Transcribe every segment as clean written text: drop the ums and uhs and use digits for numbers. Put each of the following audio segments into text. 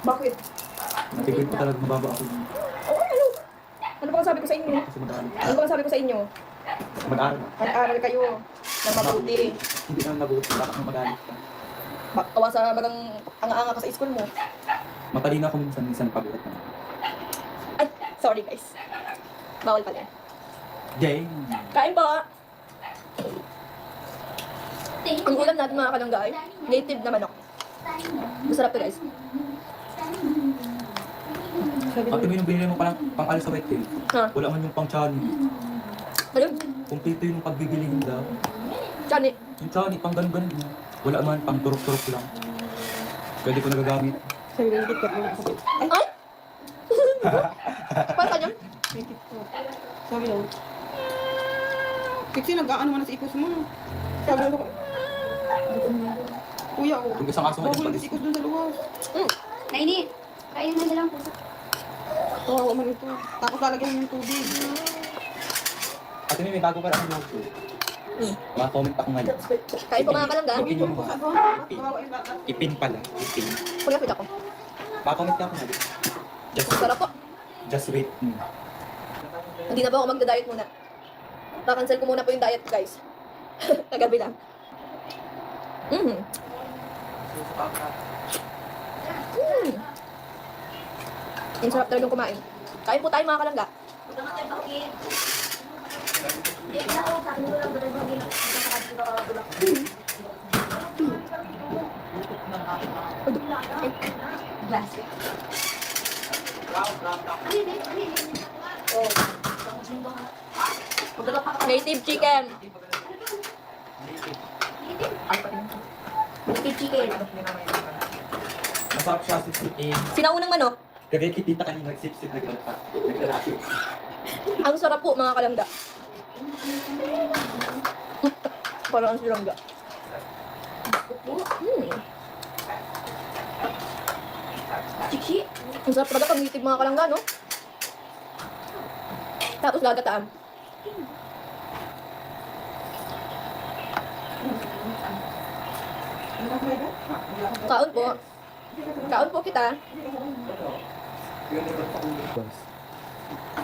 Bakit? Natigil ko talaga mababa ako. Oo, ano? Ano ba ang sabi ko sa inyo? Kasi mag-aaral. Ano ba ang sabi ko sa inyo? Mag-aaral. Mag-aral kayo ng mabuti. Hindi naman mabuti. Bakit mo magalit ka? Kawa sa magang anga-anga ka sa school mo. Matalino ako minsan pagulat na. Ay, sorry guys. Bawal pala. Jay! Kain po! Ang ulam natin mga kalangga ay native na manok. Masarap to guys. Ate mo yung binili mo palang pang-alis sa wet Ha? wala man yung pang-chani. Ayun, Kumpleto yung pagbibilihin daw. Chani. Yung chani, pang ganun-ganun. Wala man, pang turok-turok lang. Pwede ko nagagamit. Ay! Paano kanya? Sabi daw. Kasi nag-aano man sa ipos mo. Sabi ko. Kuya, oh. Yung isang aso nga yung Bago palis. ikot dun sa luwas. Naini, kain mo na lang po. Kawawa man ito. Tapos lalagyan mo yung tubig. Ate may bago pa rin ang vlog. Mga comment ako ngayon. Kain po mga kalangga. Ipin mo ba? Kawawa yung bata. Ipin pala. Ipin. Pagkapit ako. Pa-comment ka ako na. Sarap po. Just wait. Hindi na po ako magda-diet muna. Nakancel ko muna po yung diet guys. Kagabi lang. Ang sarap talagang kumain. Kain po tayo mga kalangga. Native chicken. Native chicken. Masarap siya, sip-sipin. Sinaunang manok. Kaya kitita kanina, sip-sip, naglalaki. Ang sarap po mga kalangga. Parang ang silangga. Chiki. Ang sarap talaga pag native mga kalangga, no? Tapos gagataan. Kaon po. Kaon po kita.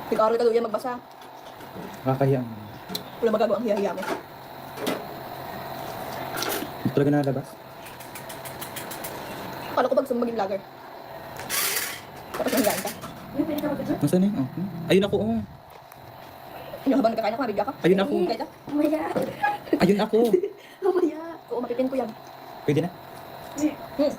Pag-aaral ka doon magbasa. Nakakahiyang. Wala magagawa ang hiya-hiya mo. Hindi talaga nalabas. Akala ko pag maging vlogger. Tapos nangyayaan ka. Nasaan na yun? Oh. Ayun ako, oh. Ano habang nagkakain ako, mabigya ka? Ayun ako. Kaya Mamaya. Ayun ako. Mamaya. Oo, mapipin ko yan. Pwede na? Hmm.